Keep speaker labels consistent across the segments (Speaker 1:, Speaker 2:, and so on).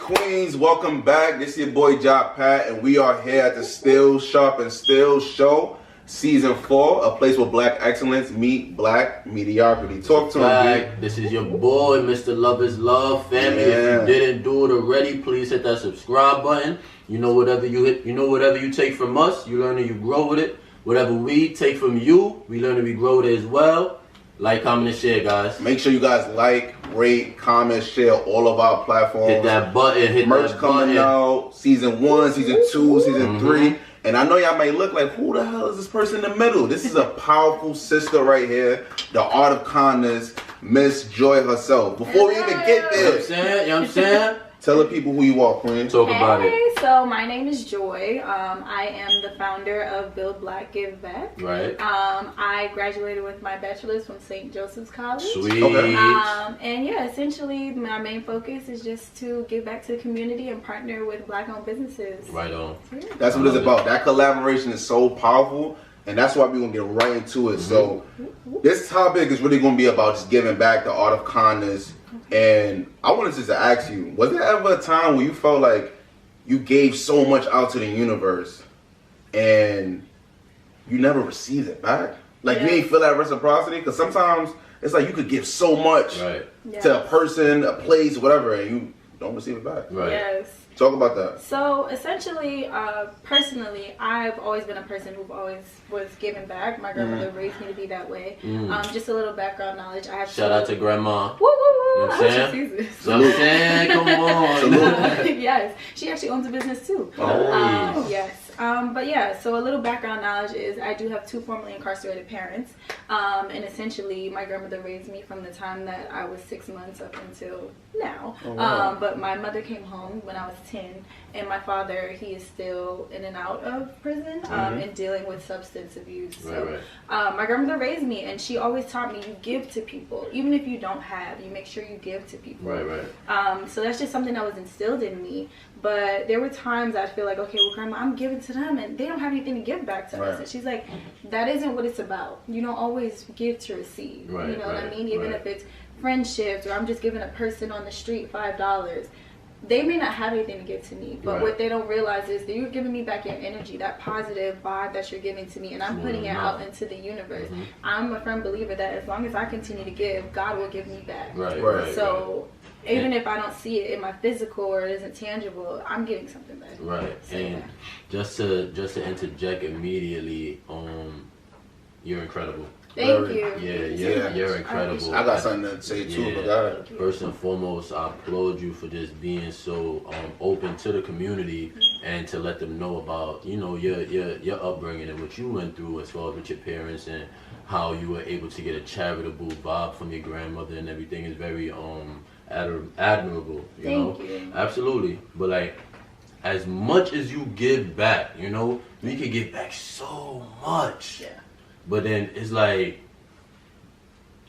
Speaker 1: Queens, welcome back. This is your boy Job Pat, and we are here at the Still Sharpn Still Show, Season 4, a place where black excellence meet black mediocrity. Talk to him, B.
Speaker 2: This is your boy, Mr. Love is Love. Family, if you didn't do it already, please hit that subscribe button. You know whatever you hit, whatever you take from us, you learn and you grow with it. Whatever we take from you, we learn and we grow with it as well. Like, comment, and share, guys.
Speaker 1: Make sure you guys like, rate, comment, share all of our platforms.
Speaker 2: Hit that button. Hit
Speaker 1: merch
Speaker 2: that
Speaker 1: coming
Speaker 2: button.
Speaker 1: out. Season 1, Season 2, Season 3. And I know y'all may look like, who the hell is this person in the middle? This is a powerful sister right here. The Art of Kindness, Miss Joy herself. Before we even get there,
Speaker 2: you know what I'm saying?
Speaker 1: Tell the people who you are, Queen.
Speaker 2: Talk about it.
Speaker 3: So my name is Joy. I am the founder of Build Black Give Back.
Speaker 2: Right.
Speaker 3: I graduated with my bachelor's from St. Joseph's College.
Speaker 2: Sweet.
Speaker 1: Okay.
Speaker 3: And yeah, essentially my main focus is just to give back to the community and partner with black-owned businesses.
Speaker 2: Right on.
Speaker 3: So, yeah.
Speaker 1: That's what it's about. That collaboration is so powerful, and that's why we're going to get right into it. So this topic is really going to be about just giving back, the art of kindness. And I wanted just to ask you, was there ever a time where you felt like you gave so much out to the universe and you never received it back? Like, you ain't feel that reciprocity? Because sometimes it's like you could give so much to a person, a place, whatever, and you don't receive it back.
Speaker 2: Right.
Speaker 3: Yes.
Speaker 1: Talk about that.
Speaker 3: So essentially, personally, I've always been a person who always was giving back. My grandmother raised me to be that way. Just a little background knowledge. I have
Speaker 2: Shout out to Grandma.
Speaker 3: Woo woo woo!
Speaker 2: You know what I'm saying?
Speaker 3: She sees this.
Speaker 2: You know what I'm saying? Come on.
Speaker 3: Yes, she actually owns a business too.
Speaker 2: Oh.
Speaker 3: Yes. But yeah, so a little background knowledge is I do have 2 formerly incarcerated parents. And essentially my grandmother raised me from the time that I was 6 months up until now.
Speaker 1: Oh, wow.
Speaker 3: But my mother came home when I was 10, and my father, he is still in and out of prison and dealing with substance abuse. So my grandmother raised me, and she always taught me, you give to people. Even if you don't have, you make sure you give to people.
Speaker 2: Right.
Speaker 3: So that's just something that was instilled in me. But there were times I feel like, okay, well, Grandma, I'm giving to them, and they don't have anything to give back to us. And she's like, that isn't what it's about. You don't always give to receive. You know what I mean? Even if it's friendships, or I'm just giving a person on the street $5. They may not have anything to give to me, but what they don't realize is that you're giving me back your energy, that positive vibe that you're giving to me, and I'm putting it out into the universe. I'm a firm believer that as long as I continue to give, God will give me back. So even if I don't see it in my physical or it isn't tangible, I'm getting something back. So,
Speaker 2: and just to interject immediately, you're incredible.
Speaker 3: Thank you.
Speaker 2: You're incredible.
Speaker 1: I got something to say too, but go ahead.
Speaker 2: First and foremost, I applaud you for just being so open to the community and to let them know about, your upbringing and what you went through as far as with your parents, and how you were able to get a charitable vibe from your grandmother, and everything is very admirable.
Speaker 3: Thank you.
Speaker 2: Absolutely. But like, as much as you give back, we can give back so much. But then it's like,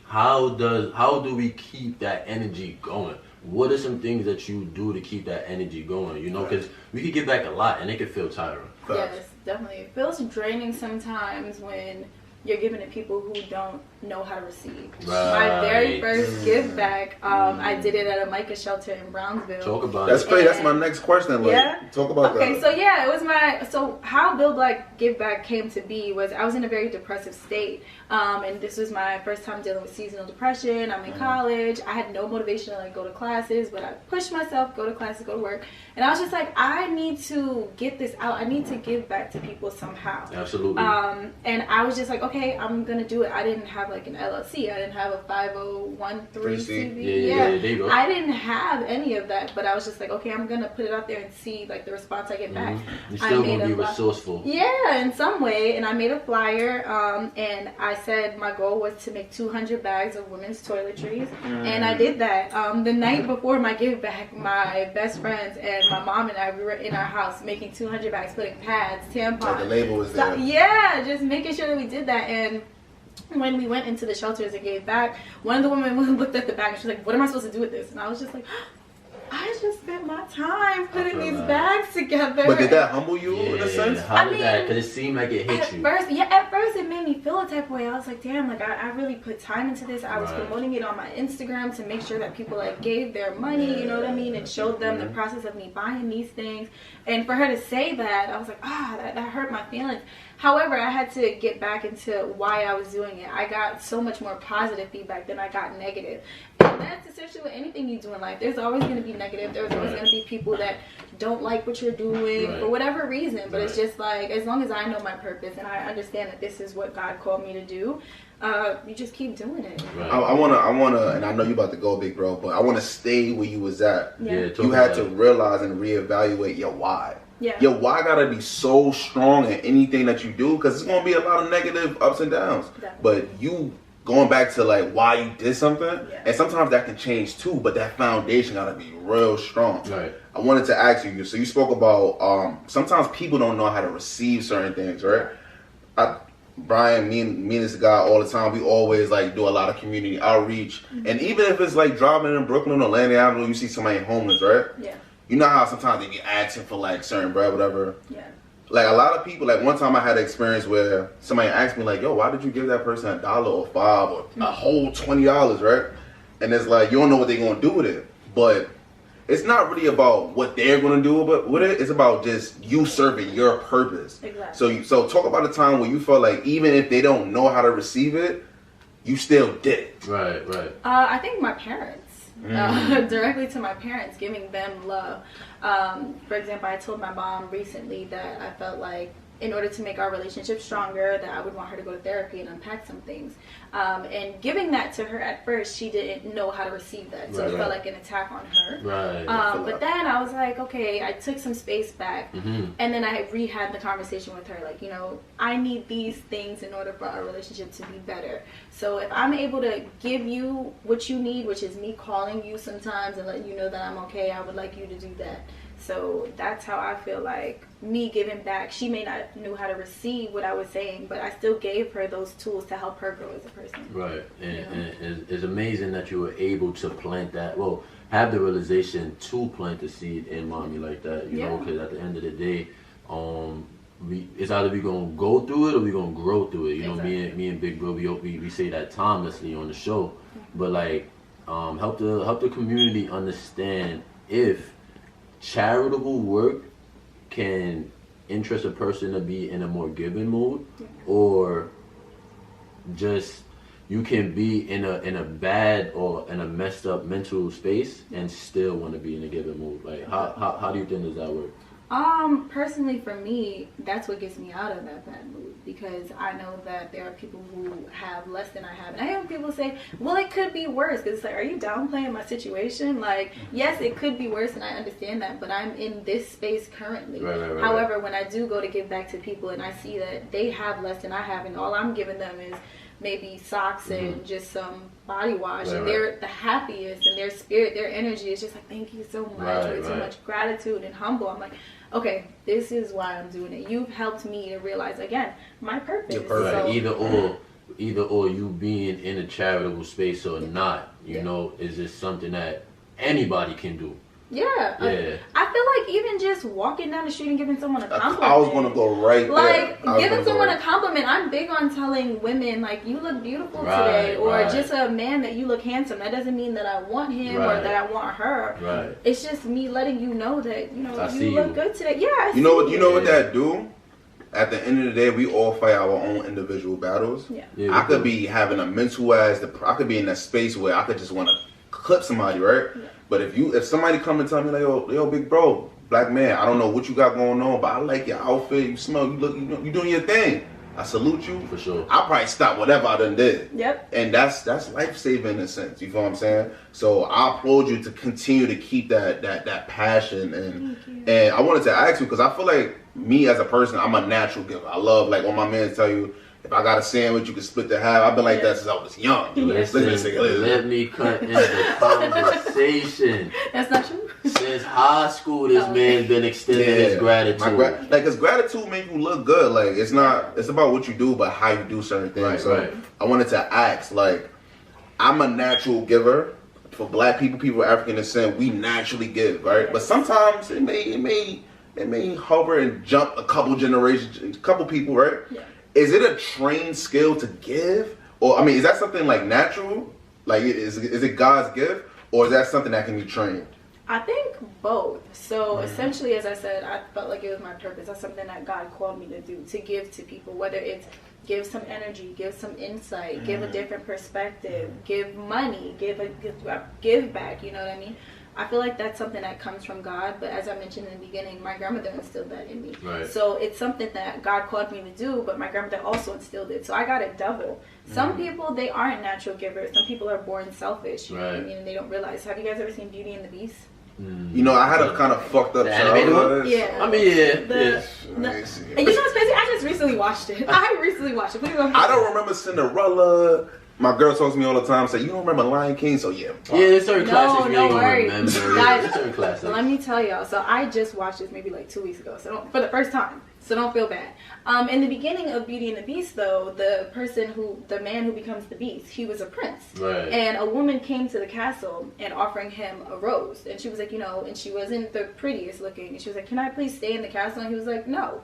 Speaker 2: how do we keep that energy going? What are some things that you do to keep that energy going? Because we could give back a lot and it could feel tiring.
Speaker 3: Yes, definitely. It feels draining sometimes when you're giving to people who don't know how to receive. My very first give back, I did it at a Micah shelter in Brownsville.
Speaker 2: Talk about
Speaker 1: That's
Speaker 2: it.
Speaker 1: great. That's my next question. Talk about that.
Speaker 3: Okay, so yeah, it was so how Build Black Give Back came to be was I was in a very depressive state. And this was my first time dealing with seasonal depression. I'm in college. I had no motivation to go to classes, but I pushed myself, go to classes, go to work. And I was just like, I need to get this out. I need to give back to people somehow.
Speaker 2: Absolutely.
Speaker 3: And I was just like, okay, I'm going to do it. I didn't have an LLC. I didn't have a 501(c)(3). I didn't have any of that, but I was just like, okay, I'm going to put it out there and see the response I get back.
Speaker 2: You're still going to be resourceful.
Speaker 3: Yeah, in some way. And I made a flyer, and I said my goal was to make 200 bags of women's toiletries, and I did that. The night before my give back, my best friends and my mom and I, we were in our house making 200 bags, putting pads, tampons.
Speaker 1: Like the label was there.
Speaker 3: Yeah, just making sure that we did that. And when we went into the shelters and gave back, one of the women looked at the bag and she was like, what am I supposed to do with this? And I was just like, I just spent my time putting these bags together.
Speaker 1: But did that humble you in a sense?
Speaker 2: How did that? Because it seemed like it hit you.
Speaker 3: At first it made me feel a type of way. I was like, damn, like I really put time into this. I was promoting it on my Instagram to make sure that people like gave their money, you know what I mean, and showed them the process of me buying these things. And for her to say that, I was like, that hurt my feelings. However, I had to get back into why I was doing it. I got so much more positive feedback than I got negative. And that's essentially with anything you do in life. There's always going to be negative. There's always going to be people that don't like what you're doing for whatever reason. But it's just like, as long as I know my purpose and I understand that this is what God called me to do, you just keep doing it.
Speaker 1: I wanna, and I know you about to go, big bro, but I wanna stay where you was at. You had to realize and reevaluate your why. Your why gotta be so strong in anything that you do, because it's gonna be a lot of negative ups and downs. But you going back to like why you did something, and sometimes that can change too, but that foundation gotta be real strong. I wanted to ask you, so you spoke about sometimes people don't know how to receive certain things, right? Brian, me and this guy all the time, we always like do a lot of community outreach. And even if it's like driving in Brooklyn or Landing Avenue, you see somebody homeless, right? You know how sometimes they be asking for like certain bread, whatever. Like a lot of people, like one time I had an experience where somebody asked me like, yo, why did you give that person $1 or $5 or a whole $20, right? And it's like, you don't know what they're gonna do with it. But it's not really about what they're gonna do with it. It's about just you serving your purpose. So talk about a time where you felt like even if they don't know how to receive it, you still did it.
Speaker 3: I think my parents. Directly to my parents, giving them love. For example, I told my mom recently that I felt like in order to make our relationship stronger, that I would want her to go to therapy and unpack some things. And giving that to her at first, she didn't know how to receive that. So it felt like an attack on her. But then I was like, okay, I took some space back. And then I had the conversation with her. Like, you know, I need these things in order for our relationship to be better. So if I'm able to give you what you need, which is me calling you sometimes and letting you know that I'm okay, I would like you to do that. So that's how I feel like me giving back. She may not know how to receive what I was saying, but I still gave her those tools to help her grow as a person.
Speaker 2: And it's amazing that you were able to plant that. Well, have the realization to plant the seed in mommy like that. You know, because at the end of the day, it's either we gonna go through it or we gonna grow through it. You know, me and Big Bro, we say that timelessly on the show. But like, help the community understand if charitable work can interest a person to be in a more giving mode, or just you can be in a bad or in a messed up mental space and still want to be in a giving mood. Like how do you think does that work?
Speaker 3: Personally for me, that's what gets me out of that bad mood, because I know that there are people who have less than I have. And I hear people say, well, it could be worse, because it's like, are you downplaying my situation? Like, yes, it could be worse, and I understand that, but I'm in this space currently. However, when I do go to give back to people and I see that they have less than I have, and all I'm giving them is maybe socks and just some body wash, and they're the happiest, and their spirit, their energy is just like, thank you so much, with so much gratitude and humble. I'm like, okay, this is why I'm doing it. You've helped me to realize, again, my purpose. So,
Speaker 2: either or you being in a charitable space or not, you know, is just something that anybody can do.
Speaker 3: I feel like even just walking down the street and giving someone a compliment.
Speaker 1: I was gonna go right
Speaker 3: there. Like, giving someone a compliment. I'm big on telling women, like, you look beautiful today. Or just a man that you look handsome. That doesn't mean that I want him or that I want her. It's just me letting you know that, you know, you look good today. You know what that do?
Speaker 1: At the end of the day, we all fight our own individual battles. I could be having a mental I could be in that space where I could just want to clip somebody, right? But if somebody come and tell me like, yo, big bro, black man, I don't know what you got going on, but I like your outfit, you smell, you look, you doing your thing. I salute you.
Speaker 2: For sure.
Speaker 1: I'll probably stop whatever I done did. And that's life saving in a sense. You feel what I'm saying? So I applaud you to continue to keep that passion. And I wanted to ask you, because I feel like me as a person, I'm a natural giver. I love, like, when my men tell you, if I got a sandwich, you can split the half. I've been like that since I was young.
Speaker 2: Let me cut in the conversation.
Speaker 3: That's not true.
Speaker 2: Since high school, this man's been extending his gratitude.
Speaker 1: Like, his gratitude make you look good. Like, it's about what you do, but how you do certain things. I wanted to ask, like, I'm a natural giver. for Black people, people of African descent, we naturally give, right? But sometimes it may hover and jump a couple generations, a couple people, right?
Speaker 3: Yeah.
Speaker 1: Is it a trained skill to give, or I mean, is that something like natural? Like, is it God's gift, or is that something that can be trained?
Speaker 3: I think both. So essentially, as I said, I felt like it was my purpose. That's something that God called me to do, to give to people, whether it's give some energy, give some insight, give a different perspective, give money, give back, you know what I mean? I feel like that's something that comes from God, but as I mentioned in the beginning, my grandmother instilled that in me.
Speaker 2: Right.
Speaker 3: So it's something that God called me to do, but my grandmother also instilled it. So I got it double. Some people, they aren't natural givers. Some people are born selfish, you know what I mean? And they don't realize. Have you guys ever seen Beauty and the Beast?
Speaker 1: You know, I had a kind of fucked up
Speaker 2: The animated
Speaker 1: childhood.
Speaker 2: one?
Speaker 3: Yeah.
Speaker 2: I mean, yeah.
Speaker 1: Let me see.
Speaker 3: And you know what's crazy? I just recently watched it. Please don't
Speaker 1: I don't remember Cinderella. My girl talks to me all the time, say, you don't remember Lion King? So yeah.
Speaker 2: Yeah, there's certain classics you ain't gonna
Speaker 3: worry.
Speaker 2: remember.
Speaker 3: Guys,
Speaker 2: There's certain classics.
Speaker 3: Let me tell y'all. So I just watched this maybe like 2 weeks ago. So for the first time. So don't feel bad. In the beginning of Beauty and the Beast, though, the man who becomes the Beast, he was a prince.
Speaker 2: Right.
Speaker 3: And a woman came to the castle and offering him a rose. And she was like, you know, and she wasn't the prettiest looking. And she was like, can I please stay in the castle? And he was like, no.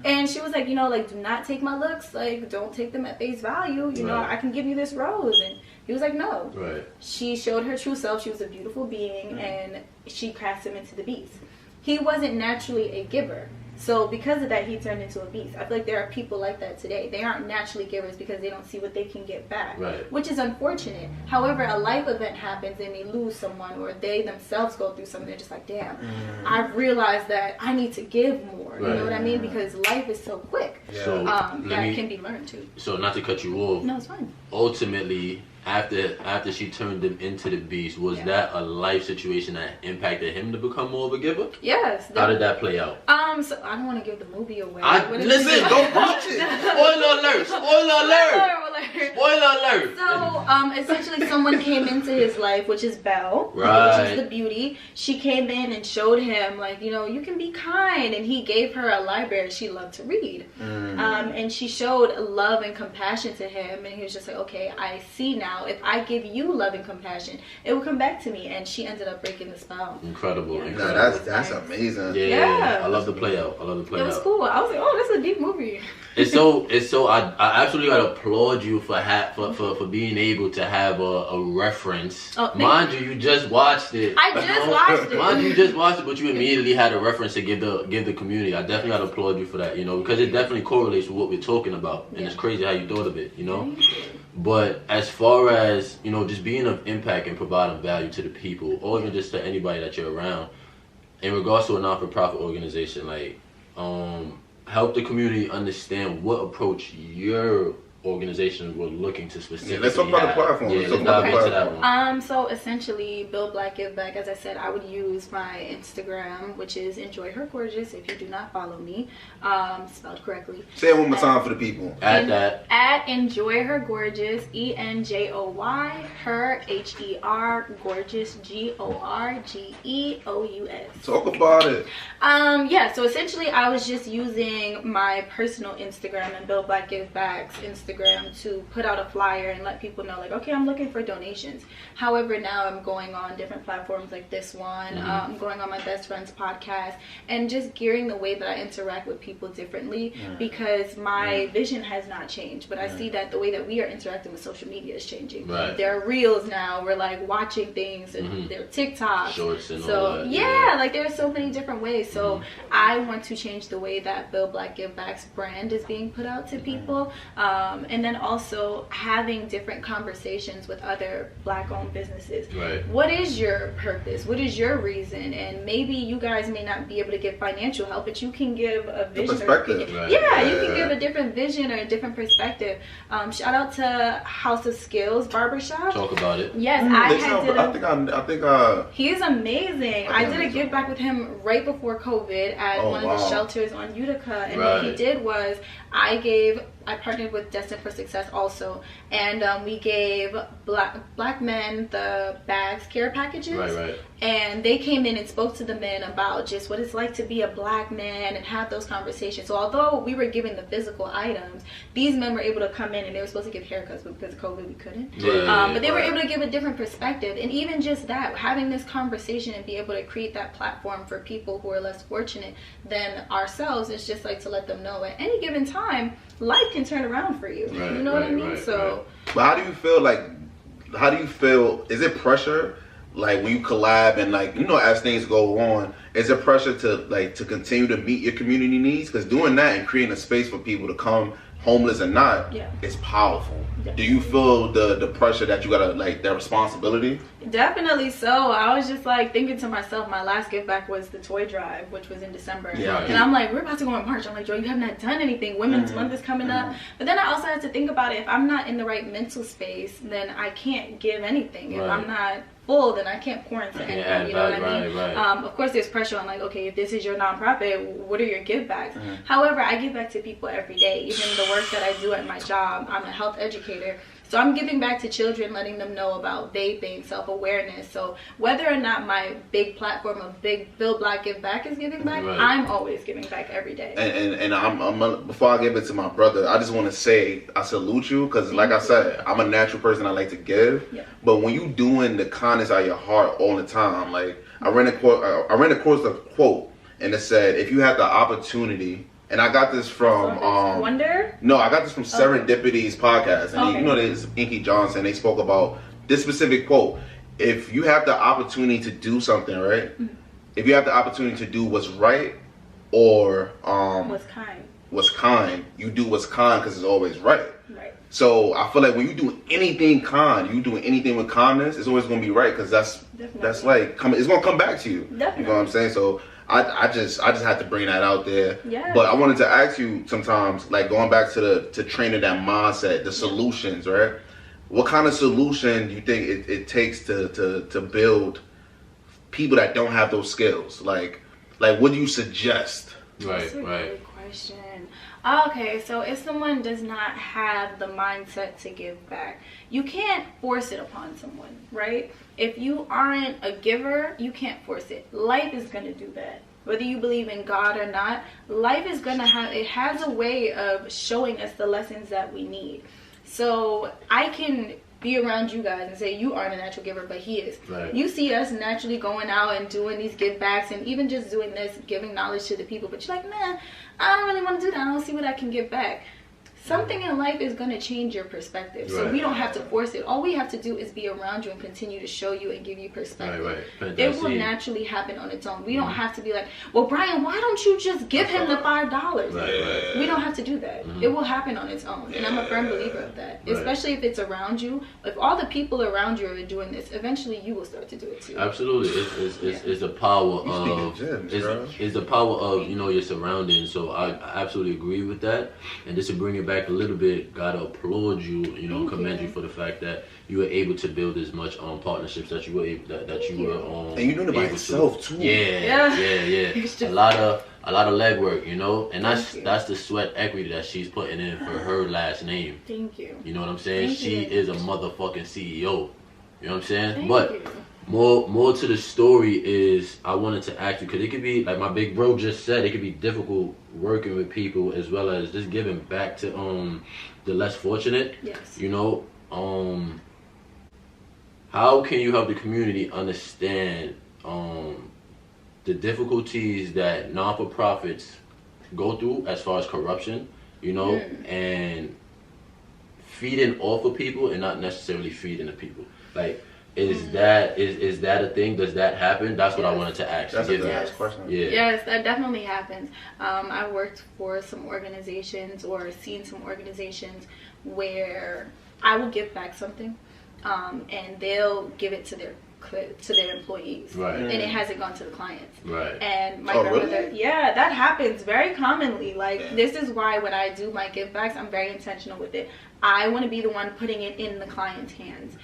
Speaker 3: And she was like, you know, like, do not take my looks. Like, don't take them at face value. You know, I can give you this rose. And he was like, no.
Speaker 2: Right.
Speaker 3: She showed her true self. She was a beautiful being. And she cast him into the beast. He wasn't naturally a giver. So because of that, he turned into a beast. I feel like there are people like that today. They aren't naturally givers because they don't see what they can get back, which is unfortunate. However, a life event happens and they lose someone, or they themselves go through something. They're just like, damn, I've realized that I need to give more. You know what I mean? Because life is so quick.
Speaker 2: So
Speaker 3: that can be learned too.
Speaker 2: So not to cut you off.
Speaker 3: No, it's fine.
Speaker 2: Ultimately, after she turned him into the beast, was that a life situation that impacted him to become more of a giver?
Speaker 3: Yes.
Speaker 2: How did that play out?
Speaker 3: So I don't want to give the movie away.
Speaker 2: Listen, don't watch it. Spoiler alert! Spoiler alert!
Speaker 3: So, essentially, someone came into his life, which is Belle, which is the beauty. She came in and showed him, like, you know, you can be kind, and he gave her a library she loved to read. And she showed love and compassion to him, and he was just like, okay, I see now. If I give you love and compassion, it will come back to me. And she ended up breaking the spell.
Speaker 2: Incredible.
Speaker 1: No, that's amazing.
Speaker 2: Yeah. I love the play out.
Speaker 3: It was cool. I was like, oh, that's a deep movie.
Speaker 2: It's so. I absolutely gotta applaud you for being able to have a reference. Mind you just watched it.
Speaker 3: I just watched it.
Speaker 2: Mind you just watched it, but you immediately had a reference to give the community. I definitely gotta applaud you for that. You know, because it definitely correlates with what we're talking about, and it's crazy how you thought of it. You know. But as far as, you know, just being of impact and providing value to the people, or even just to anybody that you're around, in regards to a non-for-profit organization, like, help the community understand what approach your organization were looking to specifically
Speaker 1: let's talk about the platform.
Speaker 2: Yeah, let's dive into that one.
Speaker 3: So essentially, Build Black Give Back, as I said, I would use my Instagram, which is Enjoy Her Gorgeous, if you do not follow me, spelled correctly.
Speaker 1: Say it one more time for the people.
Speaker 3: At Enjoy Her Gorgeous, ENJOY, her, HER, gorgeous, GORGEOUS.
Speaker 1: Talk about it.
Speaker 3: So essentially, I was just using my personal Instagram and Build Black Give Back's Instagram to put out a flyer and let people know, like, okay, I'm looking for donations. However, now I'm going on different platforms like this one. I'm going on my best friend's podcast and just gearing the way that I interact with people differently because my vision has not changed, but I see that the way that we are interacting with social media is changing. There are reels now. We're like watching things and there are TikToks.
Speaker 2: Shorts and
Speaker 3: so
Speaker 2: all that.
Speaker 3: like there are so many different ways. So I want to change the way that Build Black Give Back's brand is being put out to people. And then also having different conversations with other Black-owned businesses. What is your purpose? What is your reason? And maybe you guys may not be able to give financial help, but you can give a vision. You can give a different vision or a different perspective. Shout out to House of Skills Barbershop.
Speaker 2: Talk about it.
Speaker 3: Yes,
Speaker 1: I think
Speaker 3: he is amazing. I did a give back with him right before COVID at one of the shelters on Utica, and what he did was I partnered with Destined for Success also, and we gave black men the bags, care packages, And they came in and spoke to the men about just what it's like to be a black man and have those conversations. So although we were giving the physical items, these men were able to come in and they were supposed to give haircuts, but because of COVID we couldn't. But they were able to give a different perspective. And even just that, having this conversation and be able to create that platform for people who are less fortunate than ourselves, is just like to let them know at any given time, life can turn around for you. You know what I mean?
Speaker 1: But how do you feel, is it pressure? Like when you collab and like, you know, as things go on, is it pressure to continue to meet your community needs? Because doing that and creating a space for people to come, homeless or not, is powerful. Do you feel the pressure that you gotta, like, that responsibility?
Speaker 3: Definitely so. I was just like thinking to myself, my last give back was the toy drive, which was in December. And I'm like, we're about to go in March. I'm like, Joy, you have not done anything. Women's Month is coming up. But then I also had to think about it. If I'm not in the right mental space, then I can't give anything. If I'm not full, then I can't pour into anything. You know what I mean? Of course, there's pressure on, like, okay, if this is your nonprofit, what are your give backs? However, I give back to people every day. Even the work that I do at my job, I'm a health educator. So I'm giving back to children, letting them know about vaping, self-awareness. So whether or not my big platform of Big Bill Black Give Back is giving back, I'm always giving back every day.
Speaker 1: And I'm before I give it to my brother, I just want to say I salute you, because like I said, I'm a natural person. I like to give. But when you doing the kindness out of your heart all the time, like I ran across a quote, and it said, if you had the opportunity. And I got this from
Speaker 3: Wonder?
Speaker 1: No, I got this from Serendipity's podcast. And you know, there's Inky Johnson. They spoke about this specific quote. If you have the opportunity to do something, right? If you have the opportunity to do what's right or what's kind, you do what's kind because it's always right. So I feel like when you do anything kind, you do anything with kindness, it's always going to be right, because that's like it's going to come back to you. You know what I'm saying? So I just had to bring that out there. But I wanted to ask you sometimes, like going back to training that mindset, the solutions, right? What kind of solution do you think it takes to build people that don't have those skills? Like what do you suggest?
Speaker 3: That's a good question. Okay, so if someone does not have the mindset to give back, you can't force it upon someone, right? If you aren't a giver, you can't force it. Life is going to do that. Whether you believe in God or not, life is going to has a way of showing us the lessons that we need. So I can be around you guys and say you aren't a natural giver, but he is. You see us naturally going out and doing these give backs and even just doing this, giving knowledge to the people, but you're like, man, I don't really want to do that. I don't see what I can give back. Something in life is going to change your perspective. So we don't have to force it. All we have to do is be around you and continue to show you and give you perspective. It will naturally happen on its own. We don't have to be like, well, Brian, why don't you just give him the $5? We don't have to do that. It will happen on its own. And I'm a firm believer of that. Especially if it's around you. If all the people around you are doing this, eventually you will start to do it too.
Speaker 2: Absolutely. It's the power of it's the power of, you know, your surroundings. So I absolutely agree with that. And just to bring it back a little bit, gotta applaud you, you know, commend you for the fact that you were able to build as much partnerships that you were able, that you were
Speaker 1: and you doing it by yourself too.
Speaker 2: A lot of legwork, you know, and that's the sweat equity that she's putting in for her last name.
Speaker 3: Thank you.
Speaker 2: You know what I'm saying? She is a motherfucking CEO. You know what I'm saying? But more to the story is, I wanted to ask you, because it could be, like my big bro just said, it could be difficult working with people as well as just giving back to the less fortunate. You know, how can you help the community understand the difficulties that non-for-profits go through as far as corruption, you know, and feeding off of people and not necessarily feeding the people? Like, is that a thing? Does that happen? That's what I wanted to ask.
Speaker 1: That's a good question.
Speaker 3: Yes, that definitely happens. I worked for some organizations or seen some organizations where I will give back something, and they'll give it to their employees, and it hasn't gone to the clients. And my grandmother, that happens very commonly. Like, this is why when I do my give backs, I'm very intentional with it. I want to be the one putting it in the client's hands.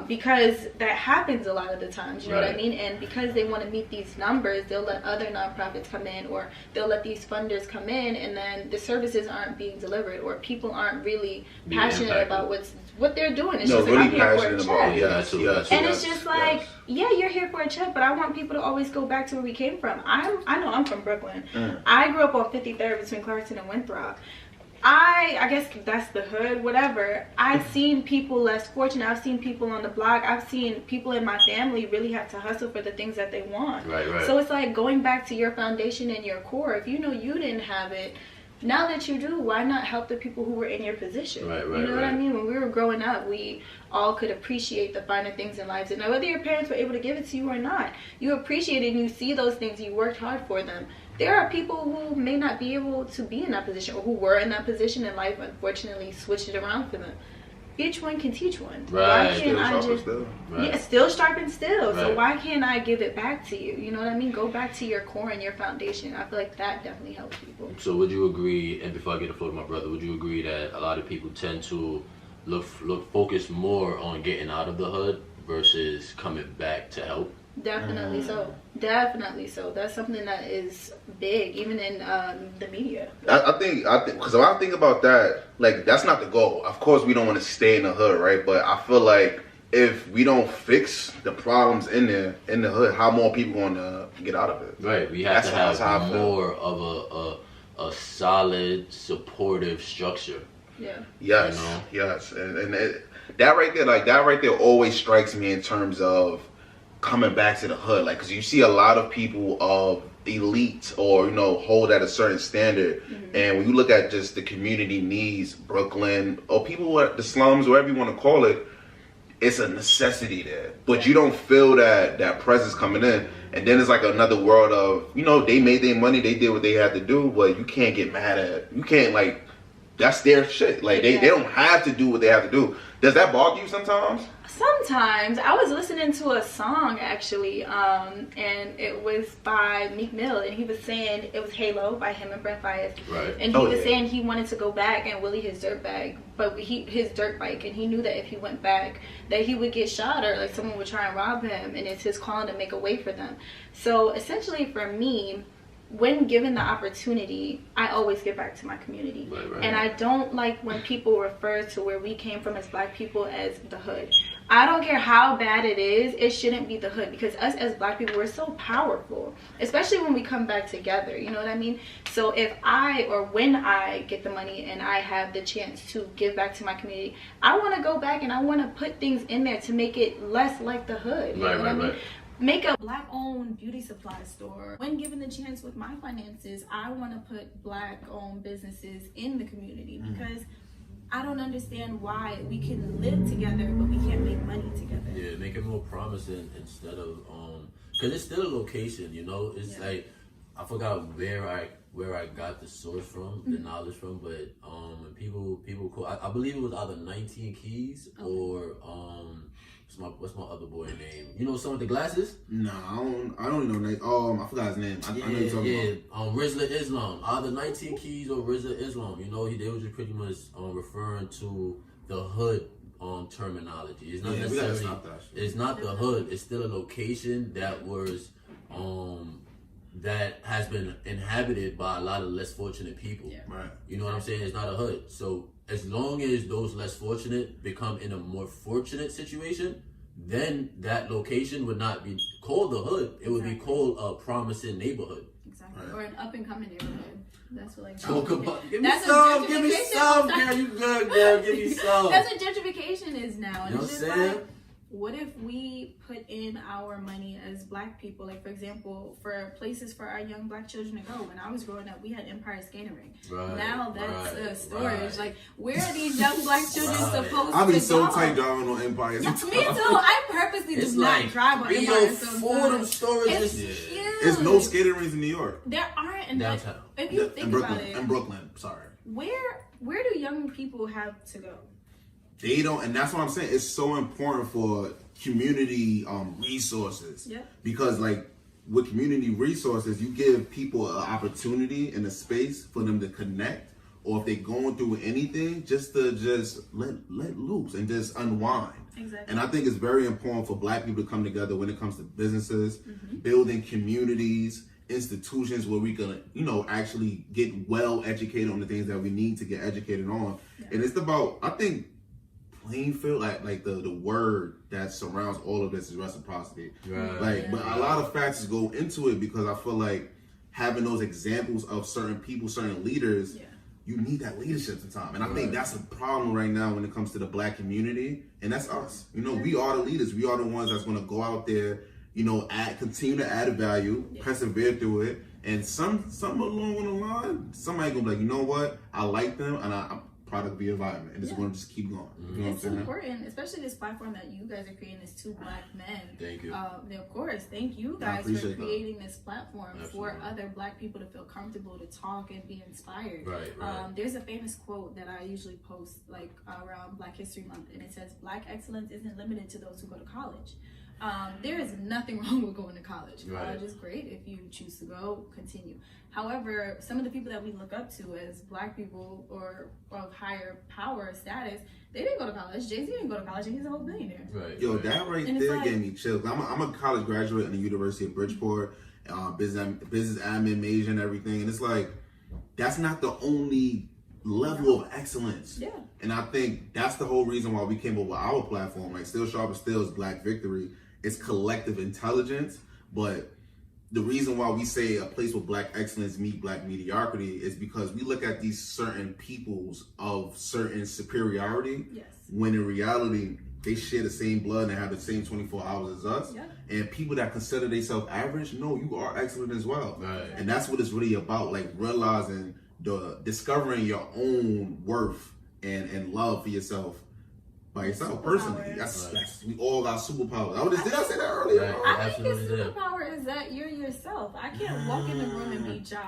Speaker 3: because that happens a lot of the times, you know what I mean? And because they want to meet these numbers, they'll let other nonprofits come in, or they'll let these funders come in, and then the services aren't being delivered, or people aren't really passionate about what they're doing. It's just
Speaker 1: really
Speaker 3: like, I'm here for a check.
Speaker 1: And
Speaker 3: it's just like, yeah, you're here for a check, but I want people to always go back to where we came from. I know I'm from Brooklyn. I grew up on 53rd between Clarkson and Winthrop. I guess that's the hood, whatever. I've seen people less fortunate. I've seen people on the block. I've seen people in my family really have to hustle for the things that they want.
Speaker 2: Right.
Speaker 3: So it's like going back to your foundation and your core. If you know you didn't have it, now that you do, why not help the people who were in your position?
Speaker 2: Right.
Speaker 3: You know what I mean? When we were growing up, we all could appreciate the finer things in life. And whether your parents were able to give it to you or not, you appreciate it and you see those things. You worked hard for them. There are people who may not be able to be in that position, or who were in that position in life, unfortunately switched it around for them. Each one can teach one.
Speaker 2: Right.
Speaker 3: Why can't I just still sharpen still?
Speaker 2: Right.
Speaker 3: So why can't I give it back to you? You know what I mean? Go back to your core and your foundation. I feel like that definitely helps people.
Speaker 2: So would you agree, and before I get the floor to my brother, would you agree that a lot of people tend to focus more on getting out of the hood versus coming back to help?
Speaker 3: Definitely so. That's something that is big, even in the media.
Speaker 1: I think because when I think about that, like, that's not the goal. Of course, we don't want to stay in the hood, right? But I feel like if we don't fix the problems in the hood, how more people going to get out of it?
Speaker 2: Right. We have to have more of a solid, supportive structure.
Speaker 3: Yeah.
Speaker 1: Yes. You know? Yes. And that right there always strikes me in terms of coming back to the hood, like, because you see a lot of people of elite or hold at a certain standard, and when you look at just the community needs, Brooklyn, or people who are the slums, whatever you want to call it, it's a necessity there, but you don't feel that presence coming in, and then it's like another world of they made their money, they did what they had to do, but you can't get mad at, you can't, like, that's their shit, like they don't have to do what they have to do. Does that bother you sometimes?
Speaker 3: Sometimes. I was listening to a song actually, and it was by Meek Mill, and he was saying, it was Halo by him and Brent Faiyaz.
Speaker 2: Right.
Speaker 3: And he was saying he wanted to go back and wheelie his dirt bike, his dirt bike, and he knew that if he went back that he would get shot, or like someone would try and rob him, and it's his calling to make a way for them. So essentially for me, when given the opportunity, I always give back to my community.
Speaker 2: Right.
Speaker 3: And I don't like when people refer to where we came from as black people as the hood. I don't care how bad it is, it shouldn't be the hood, because us as black people, we're so powerful, especially when we come back together, you know what I mean? So if when I get the money and I have the chance to give back to my community, I want to go back and I want to put things in there to make it less like the hood, you know what I mean? Make a black-owned beauty supply store. When given the chance with my finances, I want to put black-owned businesses in the community, because I don't understand why we can live together but we can't make money together.
Speaker 2: Yeah, make it more promising instead of because it's still a location, It's like, I forgot where I got the source from, the knowledge from, but when people call, I believe it was either 19 Keys or what's my other boy name? Someone with the glasses?
Speaker 1: No, I don't know. I forgot his name. I know you're talking about.
Speaker 2: Rizla Islam. Either 19 Keys or Rizla Islam. They were just pretty much referring to the hood terminology. It's not necessarily. It's not the hood. It's still a location that was that has been inhabited by a lot of less fortunate people.
Speaker 3: Yeah.
Speaker 1: Right.
Speaker 2: You know what I'm saying? It's not a hood. So as long as those less fortunate become in a more fortunate situation, then that location would not be called the hood. It would be called a promising neighborhood.
Speaker 3: Exactly. Right. Or an up and coming neighborhood. That's what
Speaker 2: give me some, girl. You good, girl. Give me some.
Speaker 3: That's what gentrification is now. And
Speaker 2: you know what I'm saying?
Speaker 3: What if we put in our money as black people, like, for example, for places for our young black children to go? When I was growing up, we had Empire Skating Rink.
Speaker 2: Right,
Speaker 3: now that's a storage.
Speaker 2: Right.
Speaker 3: Like, where are these young black children supposed to go?
Speaker 1: I'll be so tight driving on Empire.
Speaker 3: Me too. I purposely do not drive on Empire.
Speaker 2: Fordham storage is
Speaker 3: huge.
Speaker 1: There's no skating rinks in New York.
Speaker 3: There aren't in
Speaker 2: downtown.
Speaker 3: If you think about it.
Speaker 1: In Brooklyn, sorry.
Speaker 3: Where do young people have to go?
Speaker 1: They don't, and that's what I'm saying. It's so important for community resources.
Speaker 3: Yeah. Because,
Speaker 1: like, with community resources, you give people an opportunity and a space for them to connect, or if they're going through anything, just let loose and just unwind.
Speaker 3: Exactly.
Speaker 1: And I think it's very important for Black people to come together when it comes to businesses, building communities, institutions where we can, actually get well educated on the things that we need to get educated on. Yeah. And it's about, I think, plain field, like the word that surrounds all of this is reciprocity. Right. But a lot of factors go into it because I feel like having those examples of certain people, certain leaders, you need that leadership sometimes. And I think that's a problem right now when it comes to the Black community. And that's us. We are the leaders. We are the ones that's going to go out there, continue to add value, persevere through it. And some along the line, somebody going to be like, you know what? I like them and I'm product of the environment, and it's going to just keep going. You know
Speaker 3: it's important, especially this platform that you guys are creating, as two Black men.
Speaker 2: Thank you.
Speaker 3: Of course, thank you guys for creating this platform for other Black people to feel comfortable to talk and be inspired.
Speaker 2: Right.
Speaker 3: There's a famous quote that I usually post around Black History Month, and it says, "Black excellence isn't limited to those who go to college." There is nothing wrong with going to college. College is great if you choose to go, continue. However, some of the people that we look up to as Black people or of higher power status, they didn't go to college. Jay-Z didn't go to college and he's a whole billionaire.
Speaker 1: Right. Yo, that right there gave me chills. I'm a college graduate in the University of Bridgeport, business admin major and everything. And it's like, that's not the only level of excellence.
Speaker 3: Yeah.
Speaker 1: And I think that's the whole reason why we came up with our platform. Like, Still Sharpn Still is Black Victory. It's collective intelligence, but the reason why we say a place where Black excellence meet Black mediocrity is because we look at these certain peoples of certain superiority, when in reality, they share the same blood and have the same 24 hours as us. Yeah. And people that consider themselves average, no, you are excellent as well. Right. And that's what it's really about, like realizing, discovering your own worth and love for yourself. By yourself, personally. That's we all got superpowers. Did I say that earlier?
Speaker 3: I think your superpower is that you're yourself. I can't walk in the room and be Ja,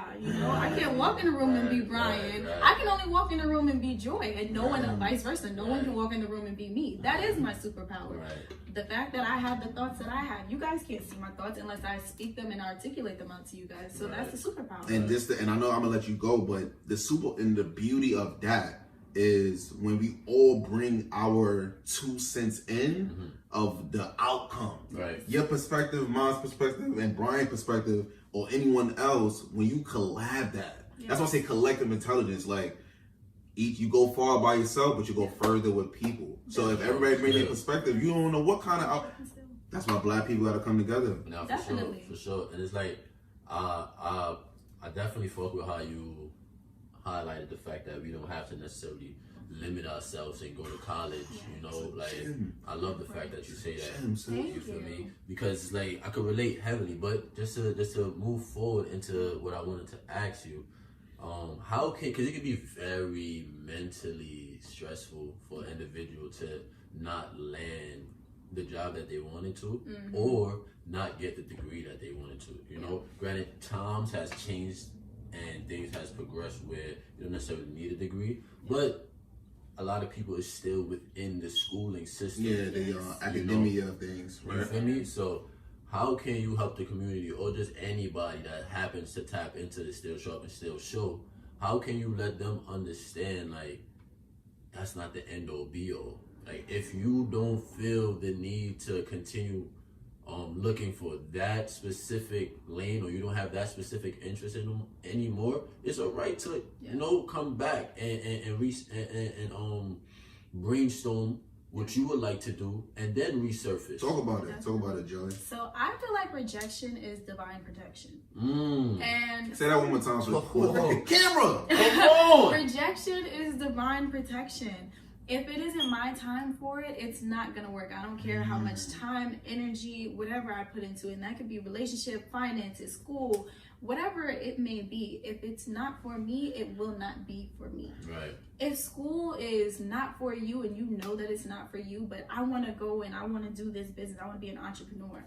Speaker 3: I can't walk in the room and be Brian. I can only walk in the room and be Joy, and no one, and vice versa. No one can walk in the room and be me. That is my superpower. The fact that I have the thoughts that I have, you guys can't see my thoughts unless I speak them and articulate them out to you guys. So that's the superpower.
Speaker 1: And I know I'm gonna let you go, but the beauty of that is when we all bring our 2 cents in of the outcome. Right. Your perspective, my perspective, and Brian's perspective, or anyone else, when you collab that. That's why I say collective intelligence. Like, you go far by yourself, but you go further with people. So if everybody brings their perspective, you don't know what kind of that's why Black people gotta come together.
Speaker 2: No, for sure. And it's like, I definitely fuck with how you highlighted the fact that we don't have to necessarily limit ourselves and go to college, I love the fact that you say that. You feel me? Because it's like I could relate heavily, but just to move forward into what I wanted to ask you, because it can be very mentally stressful for an individual to not land the job that they wanted to, or not get the degree that they wanted to. Granted, times has changed and things has progressed where you don't necessarily need a degree, but a lot of people is still within the schooling system.
Speaker 1: Yeah, the academia of things.
Speaker 2: Right? You feel me? So how can you help the community or just anybody that happens to tap into the Still Sharpn Still show? How can you let them understand, like, that's not the end all be all? Like, if you don't feel the need to continue looking for that specific lane, or you don't have that specific interest in them anymore, it's a right to come back and brainstorm what you would like to do and then resurface.
Speaker 1: Talk about it, Joey.
Speaker 3: So I feel like rejection is divine protection. And
Speaker 1: say that one more time for the camera.
Speaker 2: Come on.
Speaker 3: Rejection is divine protection. If it isn't my time for it, it's not gonna work. I don't care how much time, energy, whatever I put into it. And that could be relationship, finances, school, whatever it may be. If it's not for me, it will not be for me. Right. If school is not for you and you know that it's not for you, but I wanna go and I wanna do this business, I wanna be an entrepreneur,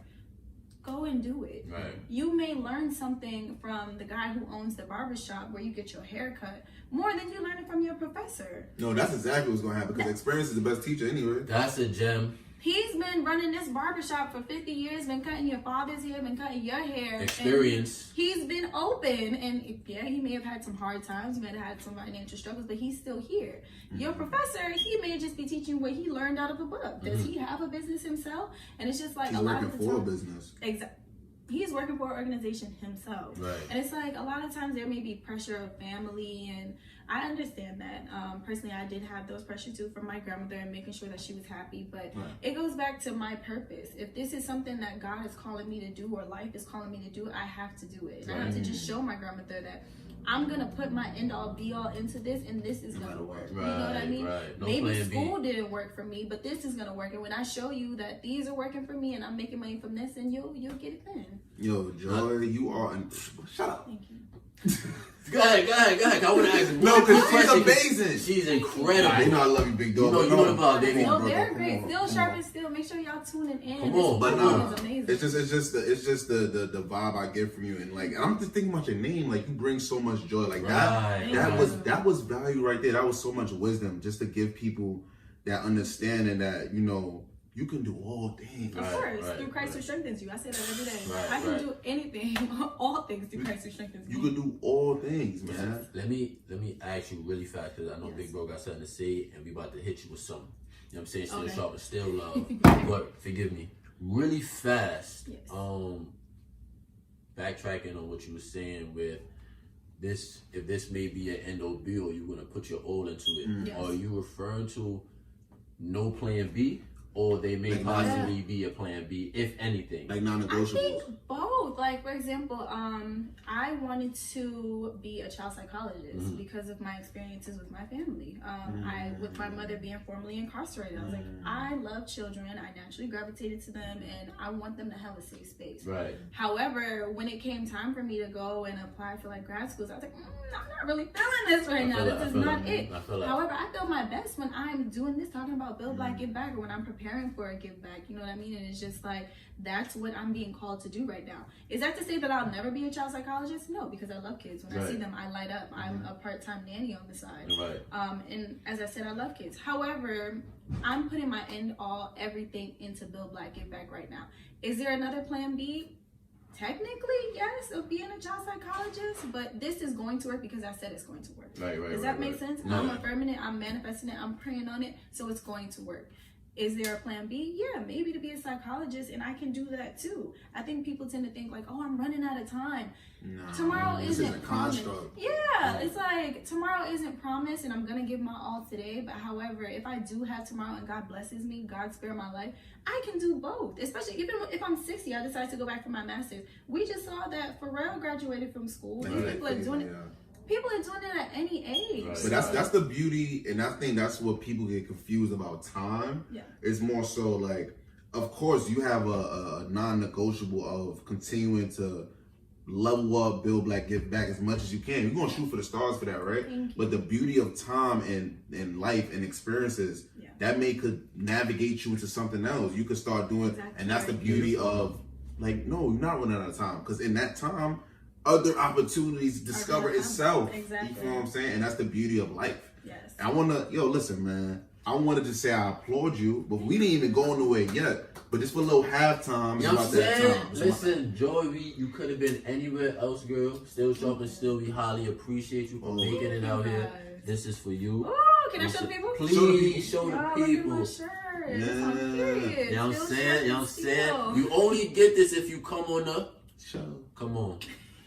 Speaker 3: go and do it. Right. You may learn something from the guy who owns the barbershop where you get your hair cut more than you learn it from your professor.
Speaker 1: No, that's exactly what's going to happen, because experience is the best teacher anyway.
Speaker 2: That's a gem.
Speaker 3: He's been running this barbershop for 50 years, been cutting your father's hair, been cutting your hair.
Speaker 2: Experience.
Speaker 3: He's been open, and yeah, he may have had some hard times, he may have had some financial struggles, but he's still here. Your professor, he may just be teaching what he learned out of a book. Does he have a business himself? And it's just like
Speaker 1: he's
Speaker 3: a lot of
Speaker 1: working
Speaker 3: the
Speaker 1: for
Speaker 3: time,
Speaker 1: a business.
Speaker 3: Exactly. He's working for an organization himself.
Speaker 2: Right.
Speaker 3: And it's like a lot of times there may be pressure of family, and I understand that. Personally, I did have those pressure too from my grandmother and making sure that she was happy. But it goes back to my purpose. If this is something that God is calling me to do or life is calling me to do, I have to do it. And I have to just show my grandmother that I'm going to put my end all be all into this, and this is going to work.
Speaker 2: Right,
Speaker 3: you know what I mean?
Speaker 2: Right. No
Speaker 3: Maybe school didn't work for me, but this is going to work. And when I show you that these are working for me and I'm making money from this, and you'll get it then.
Speaker 1: Yo, Joy, you are... Shut up.
Speaker 3: Thank you.
Speaker 2: Go ahead. I want to ask you.
Speaker 1: No, because she's amazing.
Speaker 2: She's incredible.
Speaker 1: I know I love you, big dog.
Speaker 2: You know about baby.
Speaker 3: No, they're great. Still Sharpn, still. Make sure y'all tuning in.
Speaker 2: Come on,
Speaker 1: but
Speaker 3: it's amazing.
Speaker 1: It's just the vibe I get from you, and like I'm just thinking about your name. Like you bring so much joy. Like that was value right there. That was so much wisdom just to give people that understanding that you can do all things.
Speaker 3: Of course, through Christ who strengthens you. I say that every day. I can do anything, all things through Christ who strengthens me.
Speaker 1: You can do all things, man.
Speaker 2: Let me ask you really fast, because I know Big Bro got something to say, and we about to hit you with something. You know what I'm saying? Still sharp and still love. But forgive me. Really fast.
Speaker 3: Yes.
Speaker 2: Backtracking on what you were saying with this, if this may be an end or be, or you're gonna put your all into it.
Speaker 3: Yes.
Speaker 2: Are you referring to no plan B? Or they may possibly be a plan B, if anything.
Speaker 1: Like
Speaker 3: I
Speaker 1: non-negotiables.
Speaker 3: think both. Like, for example, I wanted to be a child psychologist because of my experiences with my family. With my mother being formerly incarcerated, I was like, I love children. I naturally gravitated to them, and I want them to have a safe space.
Speaker 2: Right.
Speaker 3: However, when it came time for me to go and apply for like grad schools, I was like, I'm not really feeling this right now. This is not it. However, I feel my best when I'm doing this, talking about Build Black, Give Back, or when I'm preparing for a give back, you know what I mean? And it's just like, that's what I'm being called to do right now. Is that to say that I'll never be a child psychologist? No, because I love kids. When I see them, I light up. I'm a part-time nanny on the side. And as I said, I love kids. However, I'm putting my everything into Build Black, Give Back right now. Is there another plan B? Technically, yes, of being a child psychologist, but this is going to work because I said it's going to work. Does that make sense? No. I'm affirming it, I'm manifesting it, I'm praying on it, so it's going to work. Is there a plan B? Yeah, maybe to be a psychologist, and I can do that too. I think people tend to think like, oh, I'm running out of time.
Speaker 1: No,
Speaker 3: tomorrow isn't promised.
Speaker 1: Yeah,
Speaker 3: it's like tomorrow isn't promised, and I'm gonna give my all today. But however, if I do have tomorrow and God blesses me, God spare my life, I can do both. Especially even if I'm 60, I decide to go back for my master's. We just saw that Pharrell graduated from school. And people are doing it. People are doing it at any age.
Speaker 1: But that's the beauty, and I think that's what people get confused about time.
Speaker 3: Yeah.
Speaker 1: It's more so like, of course, you have a non-negotiable of continuing to level up, build black, give back as much as you can. You're gonna shoot for the stars for that, right? But the beauty of time and life and experiences, that could navigate you into something else. You could start doing, and that's the beauty of like, no, you're not running out of time, because in that time, other opportunities discover itself.
Speaker 3: Exactly.
Speaker 1: You feel what I'm saying? And that's the beauty of life.
Speaker 3: Yes.
Speaker 1: And I wanna, listen, man. I wanted to say I applaud you, but we didn't even go nowhere yet. But just for a little halftime,
Speaker 2: you know what I'm saying? Listen, Joy, you could have been anywhere else, girl. Still sharp and still, we highly appreciate you for making it out here. This is for you.
Speaker 3: Oh, can I show the people?
Speaker 2: Please show the people.
Speaker 3: You know
Speaker 2: what I'm saying? You only get this if you come on the show. Come on.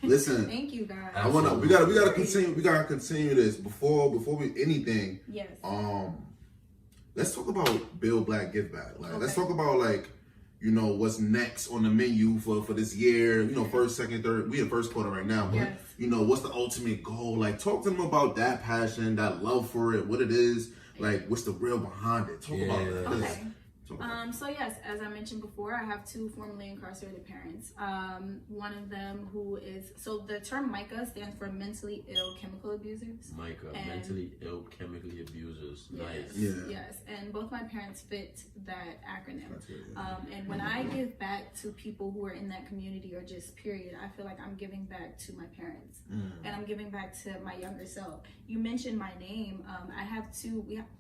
Speaker 1: Listen.
Speaker 3: Thank you, guys.
Speaker 1: We gotta continue this before we anything.
Speaker 3: Yes.
Speaker 1: Let's talk about Build Black, Give Back. Let's talk about what's next on the menu for this year. First, second, third. We in first quarter right now, but what's the ultimate goal? Talk to them about that passion, that love for it, what it is. What's the real behind it? Talk about that.
Speaker 3: Okay. So yes, as I mentioned before, I have two formerly incarcerated parents. One of them who is, so the term MICA stands for mentally ill chemical abusers.
Speaker 2: MICA, mentally ill chemically abusers.
Speaker 3: Yes,
Speaker 2: nice.
Speaker 3: Yes, and both my parents fit that acronym. And when I give back to people who are in that community or just period, I feel like I'm giving back to my parents and I'm giving back to my younger self. You mentioned my name. I have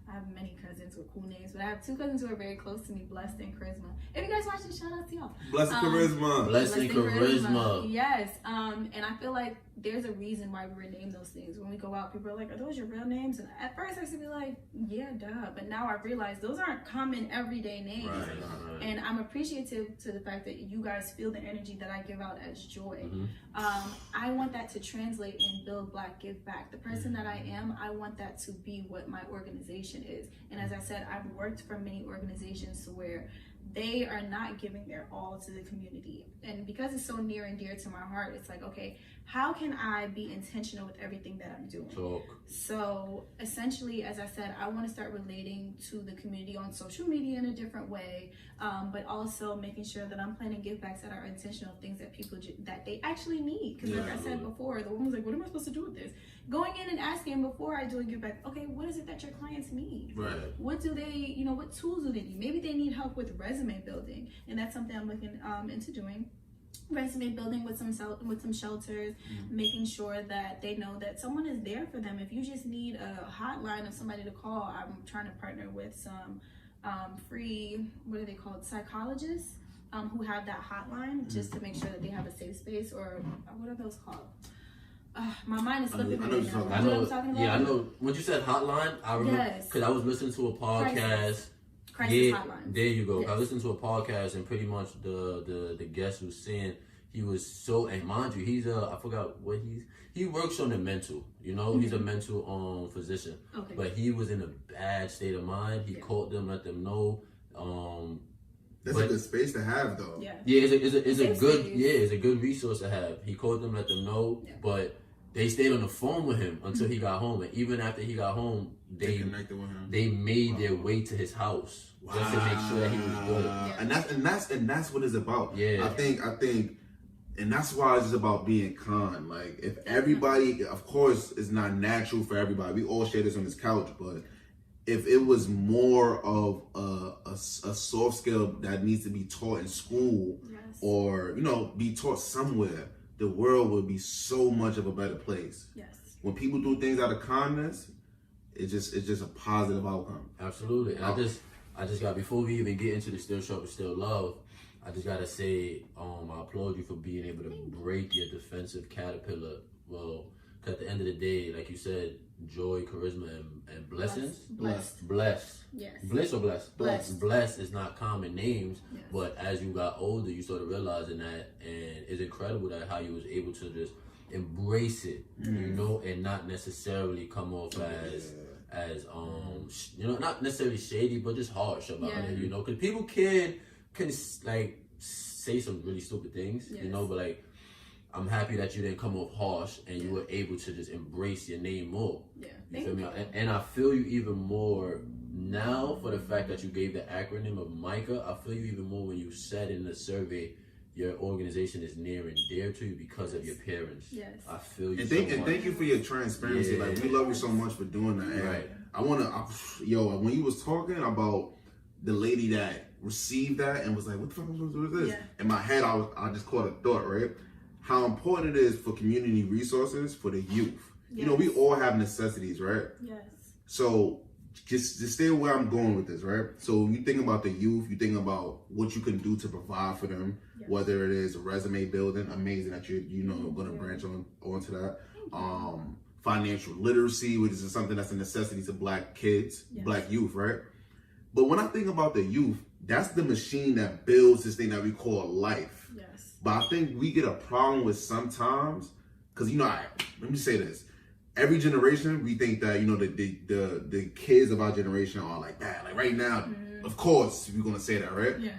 Speaker 3: I have many cousins with cool names, but I have two cousins who are very close close to me, Blessed and Charisma. If you guys watch this, shout out to y'all.
Speaker 4: Blessed Charisma.
Speaker 2: Blessed and Charisma.
Speaker 3: Yes. And I feel like there's a reason why we were named those things. When we go out, people are like, are those your real names? And at first I used to be like, yeah, duh. But now I realize those aren't common everyday names.
Speaker 2: Right.
Speaker 3: And I'm appreciative to the fact that you guys feel the energy that I give out as joy. I want that to translate and build Black Give Back. The person that I am, I want that to be what my organization is. And as I said, I've worked for many organizations to where they are not giving their all to the community. And because it's so near and dear to my heart, it's like, okay, how can I be intentional with everything that I'm doing? So essentially, as I said, I want to start relating to the community on social media in a different way, but also making sure that I'm planning give backs that are intentional, things that people that they actually need. Because like I said before, the woman was like, what am I supposed to do with this? Going in and asking before I do a give back, okay, what is it that your clients need?
Speaker 2: Right.
Speaker 3: What do they, what tools do they need? Maybe they need help with resume building, and that's something I'm looking into doing. Resume building with some shelters, making sure that they know that someone is there for them. If you just need a hotline of somebody to call, I'm trying to partner with some free, what are they called, psychologists who have that hotline, just to make sure that they have a safe space, or what are those called? My mind is slipping.
Speaker 2: I know. Yeah, I know. When you said hotline, I remember because I was listening to a podcast.
Speaker 3: Crisis hotlines.
Speaker 2: There you go.
Speaker 3: Yes.
Speaker 2: I listened to a podcast, and pretty much the guest was saying he was so, and mind you, he's I forgot what he works on the mental, he's a mental physician.
Speaker 3: Okay.
Speaker 2: But he was in a bad state of mind. He called them, let them know.
Speaker 4: That's a good space to have, though.
Speaker 3: Yeah,
Speaker 2: it's a good resource to have. He called them, let them know, but they stayed on the phone with him until he got home, and even after he got home, they
Speaker 4: connected with him.
Speaker 2: They made their way to his house just to make sure that he was good.
Speaker 4: And that's what it's about.
Speaker 2: Yeah,
Speaker 4: I think, and that's why it's just about being kind. Like, if everybody, of course, it's not natural for everybody. We all share this on this couch, but if it was more of a soft skill that needs to be taught in school, or be taught somewhere, the world would be so much of a better place.
Speaker 3: Yes.
Speaker 4: When people do things out of kindness, it's just a positive outcome.
Speaker 2: Absolutely. And I just got, before we even get into the Still Sharp and Still Love, I just gotta say, I applaud you for being able to break your defensive caterpillar. Well, 'cause at the end of the day, like you said, joy, charisma, and blessings. Blessed.
Speaker 3: Yes.
Speaker 2: Bliss or blessed?
Speaker 3: Blessed.
Speaker 2: Blessed is not common names,
Speaker 3: yes.
Speaker 2: But as you got older, you started realizing that, and it's incredible that how you was able to just embrace it, and not necessarily come off as not necessarily shady, but just harsh about it, because people can like say some really stupid things, but like, I'm happy that you didn't come off harsh and you were able to just embrace your name more.
Speaker 3: Yeah.
Speaker 2: You feel me? And I feel you even more now for the fact that you gave the acronym of MICA. I feel you even more when you said in the survey your organization is near and dear to you because of your parents.
Speaker 3: Yes.
Speaker 2: I feel you.
Speaker 4: And thank you for your transparency. Like, we love you so much for doing that. And
Speaker 2: right.
Speaker 4: I when you was talking about the lady that received that and was like, what the fuck am I supposed to do with this?
Speaker 3: Yeah.
Speaker 4: In my head, I just caught a thought, right? How important it is for community resources for the youth.
Speaker 3: Yes.
Speaker 4: We all have necessities, right?
Speaker 3: Yes.
Speaker 4: So just stay where I'm going with this, right? So you think about the youth, you think about what you can do to provide for them, whether it is resume building, amazing that you're going to branch onto that. Financial literacy, which is something that's a necessity to Black kids, Black youth, right? But when I think about the youth, that's the machine that builds this thing that we call life.
Speaker 3: Yes.
Speaker 4: But I think we get a problem with sometimes, because let me say this. Every generation, we think that, the kids of our generation are like that. Like right now, of course, we're going to say that, right?
Speaker 3: Yes.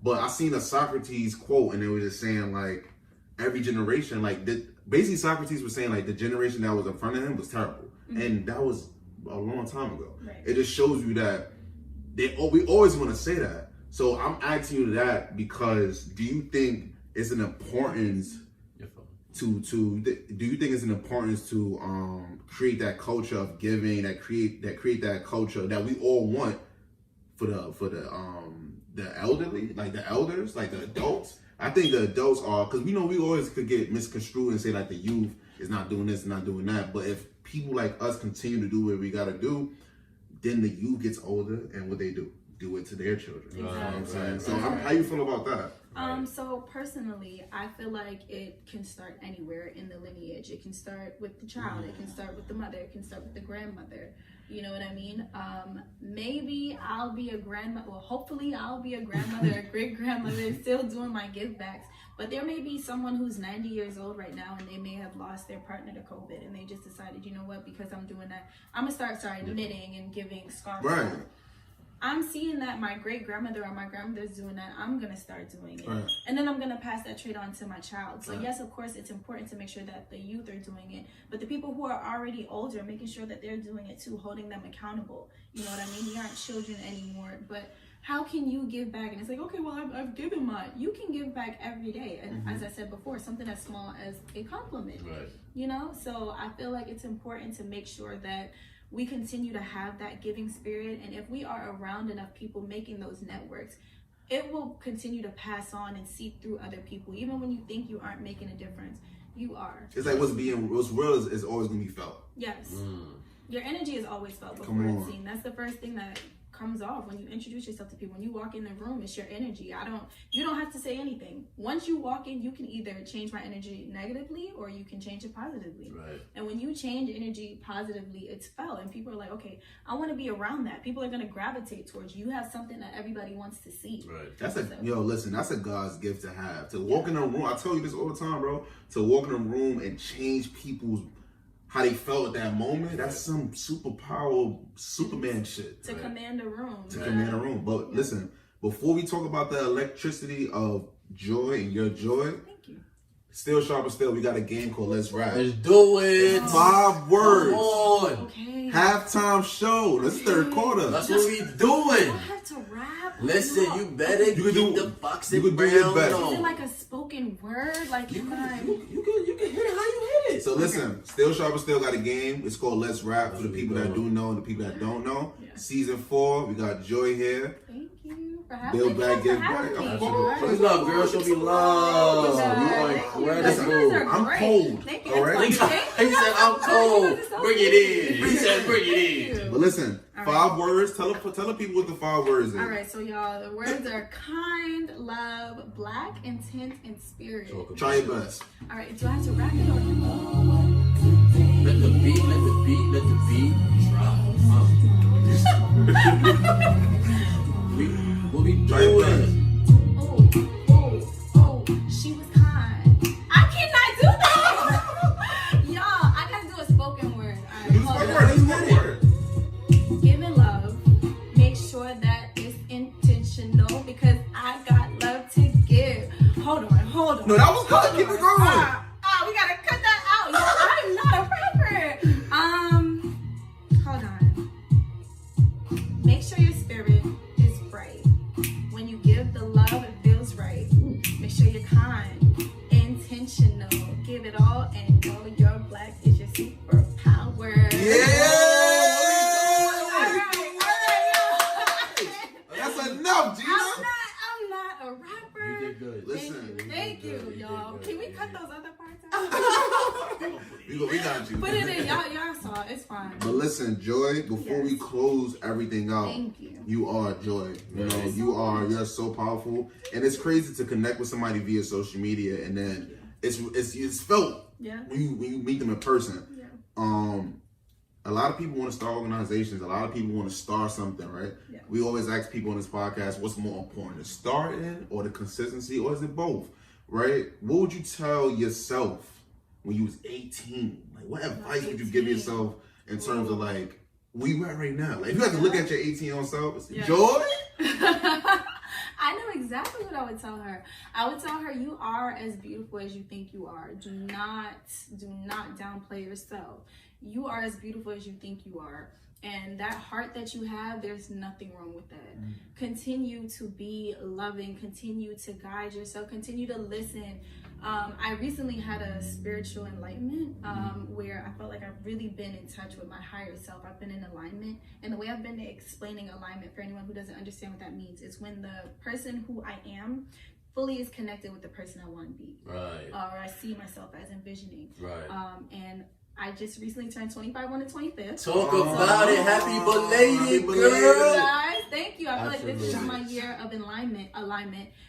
Speaker 4: But I seen a Socrates quote, and they were just saying, like, every generation, like, basically Socrates was saying, like, the generation that was in front of him was terrible. And that was a long time ago.
Speaker 3: Right.
Speaker 4: It just shows you that we always want to say that. So I'm asking you that because do you think it's an importance do you think it's an importance to create that culture of giving, that create that culture that we all want for the elderly, like the elders, like the adults? I think the adults are, because we always could get misconstrued and say like the youth is not doing this, not doing that. But if people like us continue to do what we gotta do, then the youth gets older and what they do. do it to their children.
Speaker 3: Exactly.
Speaker 4: You know what I'm saying? So how you feel about that?
Speaker 3: So personally, I feel like it can start anywhere in the lineage. It can start with the child. It can start with the mother. It can start with the grandmother. You know what I mean? Maybe I'll be a grandmother. Well, hopefully I'll be a grandmother, a great grandmother, still doing my give backs. But there may be someone who's 90 years old right now, and they may have lost their partner to COVID, and they just decided, you know what? Because I'm doing that, I'm gonna start knitting and giving scarves.
Speaker 4: Right.
Speaker 3: I'm seeing that my great grandmother or my grandmother's doing that. I'm gonna start doing it, and then I'm gonna pass that trait on to my child. So yes, of course, it's important to make sure that the youth are doing it, but the people who are already older, making sure that they're doing it too, holding them accountable. You know what I mean? We aren't children anymore, but how can you give back? And it's like, okay, well, I've given mine. You can give back every day, and as I said before, something as small as a compliment.
Speaker 2: Right.
Speaker 3: You know, so I feel like it's important to make sure that we continue to have that giving spirit, and if we are around enough people making those networks, it will continue to pass on and seep through other people. Even when you think you aren't making a difference, you are.
Speaker 4: It's like what's real is always gonna be felt.
Speaker 3: Yes. Your energy is always felt before it's seen. That's the first thing that comes off when you introduce yourself to people. When you walk in the room, it's your energy. You don't have to say anything. Once you walk in, you can either change my energy negatively or you can change it positively.
Speaker 2: Right.
Speaker 3: And when you change energy positively, it's felt, and people are like, okay, I want to be around that. People are going to gravitate towards you. You have something that everybody wants to see.
Speaker 2: Right.
Speaker 4: That's that's a God's gift to have. To walk in a room, I tell you this all the time, bro. To walk in a room and change people's how they felt at that moment, that's some superpower Superman shit.
Speaker 3: To command a room.
Speaker 4: To command a room. But listen, before we talk about the electricity of joy and your joy,
Speaker 3: Thank you.
Speaker 4: Still Sharpn Still, we got a game called Let's Rap.
Speaker 2: Let's do it.
Speaker 4: 5 words.
Speaker 2: Come on.
Speaker 3: Okay.
Speaker 4: Halftime show. This is third quarter.
Speaker 2: That's what we doing.
Speaker 3: I have to rap.
Speaker 2: Listen, you better
Speaker 4: You can
Speaker 2: keep
Speaker 4: do-
Speaker 2: the boxing
Speaker 4: you can do your
Speaker 2: round
Speaker 4: best.
Speaker 3: Is it
Speaker 2: on.
Speaker 3: like a spoken word? Like
Speaker 2: You
Speaker 3: am
Speaker 2: can
Speaker 3: I?
Speaker 2: hit it how you hit it.
Speaker 4: So listen, Still Sharpn Still got a game. It's called Let's Rap for the people that do know and the people that don't know.
Speaker 3: Yeah.
Speaker 4: Season 4, we got Joy here.
Speaker 3: Thank you for having
Speaker 4: Build
Speaker 3: me.
Speaker 4: back,
Speaker 3: Thank you
Speaker 4: give
Speaker 3: for having
Speaker 4: back.
Speaker 3: me.
Speaker 4: Of course.
Speaker 2: Please love, girl. Show me love. You are incredible.
Speaker 3: You guys are
Speaker 4: I'm
Speaker 3: great.
Speaker 4: cold,
Speaker 3: Thank you.
Speaker 4: all right?
Speaker 2: He said, I'm cold. Bring it in. He said, bring it in.
Speaker 4: But listen,
Speaker 3: All
Speaker 4: 5 words. Tell the people what the 5 words is.
Speaker 3: All right, so y'all, the words are kind, love, black, intent, and spirit.
Speaker 4: Try your best.
Speaker 3: All right, do I have to rap it or?
Speaker 2: Let the beat drop. What we
Speaker 4: Try your best.
Speaker 2: doing?
Speaker 3: Oh, she was kind. I cannot do that. Y'all, I gotta do a spoken word. All right,
Speaker 4: Do
Speaker 3: hold
Speaker 4: the
Speaker 3: on.
Speaker 4: spoken word.
Speaker 3: Giving love, make sure that it's intentional because I got love to give. Hold on.
Speaker 4: No, that was good. Keep it going.
Speaker 3: We gotta cut that out. Yo, I'm not a rapper. Hold on. Make sure your spirit is bright. When you give the love, it feels right. Make sure you're kind, intentional. Give it all and know your black is your superpower.
Speaker 4: That's enough, Gina.
Speaker 3: I'm not a rapper.
Speaker 2: You did good.
Speaker 4: Listen.
Speaker 3: Thank you,
Speaker 2: You did
Speaker 3: y'all.
Speaker 2: good.
Speaker 3: Can we
Speaker 2: You
Speaker 3: cut
Speaker 2: did
Speaker 3: those other parts out?
Speaker 4: We got you.
Speaker 3: Put it in. Y'all saw it. It's fine.
Speaker 4: But listen, Joy, before we close everything out,
Speaker 3: Thank you.
Speaker 4: you are Joy. You know, you're so powerful. And it's crazy to connect with somebody via social media and then it's felt
Speaker 3: Yeah.
Speaker 4: when you meet them in person.
Speaker 3: Yeah.
Speaker 4: A lot of people want to start organizations. A lot of people want to start something, right?
Speaker 3: Yeah.
Speaker 4: We always ask people on this podcast, what's more important, the starting or the consistency, or is it both, right? What would you tell yourself when you was 18? Like, what advice would you give
Speaker 3: 18?
Speaker 4: yourself in terms of like, where you at right now? Like, if you had to look at your 18-year-old self, it's
Speaker 3: Yeah.
Speaker 4: Joy?
Speaker 3: I know exactly what I would tell her. I would tell her, you are as beautiful as you think you are. Do not downplay yourself. You are as beautiful as you think you are. And that heart that you have, there's nothing wrong with that. Continue to be loving. Continue to guide yourself. Continue to listen. I recently had a spiritual enlightenment where I felt like I've really been in touch with my higher self. I've been in alignment. And the way I've been explaining alignment for anyone who doesn't understand what that means is when the person who I am fully is connected with the person I want to be.
Speaker 2: Right.
Speaker 3: Or I see myself as envisioning.
Speaker 2: Right.
Speaker 3: And I just recently turned 25 on the 25th.
Speaker 2: Talk about it. Happy belated, girl.
Speaker 3: Guys, thank you. I feel like this is
Speaker 2: Absolutely.
Speaker 3: my year of alignment.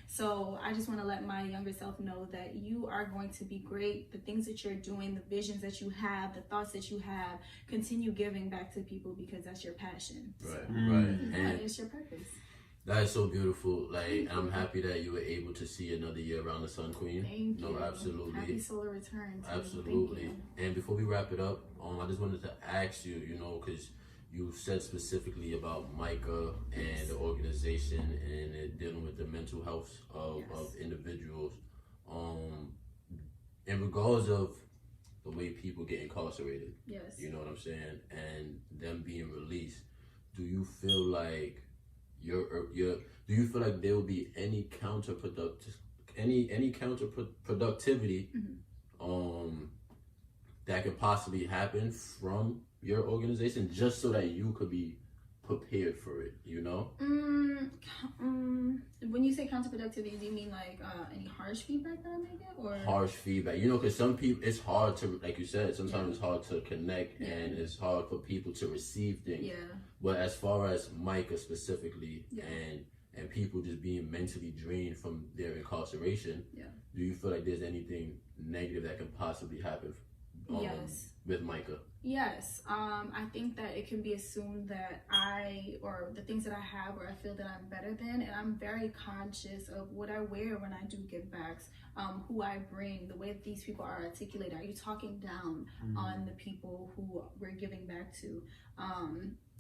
Speaker 3: So I just want to let my younger self know that you are going to be great. The things that you're doing, the visions that you have, the thoughts that you have, continue giving back to people because that's your passion.
Speaker 2: Right,
Speaker 3: So,
Speaker 2: right.
Speaker 3: yeah,
Speaker 2: And
Speaker 3: it's your purpose.
Speaker 2: that is so beautiful. Like, I'm happy that you were able to see another year around the sun, Queen.
Speaker 3: Thank you.
Speaker 2: No, absolutely.
Speaker 3: Happy solar return. Too.
Speaker 2: Absolutely.
Speaker 3: Thank you.
Speaker 2: And before we wrap it up, I just wanted to ask you, because you said specifically about Micah and the organization and it dealing with the mental health of individuals. In regards of the way people get incarcerated,
Speaker 3: Yes.
Speaker 2: you know what I'm saying, and them being released, do you feel like do you feel like there will be any counterproductivity that could possibly happen from your organization just so that you could be prepared for it,
Speaker 3: When you say counterproductivity, do you mean like any harsh feedback that I may get, or
Speaker 2: harsh feedback, because some people, it's hard to, like you said, sometimes it's hard to connect and it's hard for people to receive things. But as far as Micah specifically and people just being mentally drained from their incarceration, do you feel like there's anything negative that can possibly happen with Micah?
Speaker 3: Yes. I think that it can be assumed that or the things that I have or I feel that I'm better than, and I'm very conscious of what I wear when I do give backs, who I bring, the way that these people are articulated. Are you talking down on the people who we're giving back to?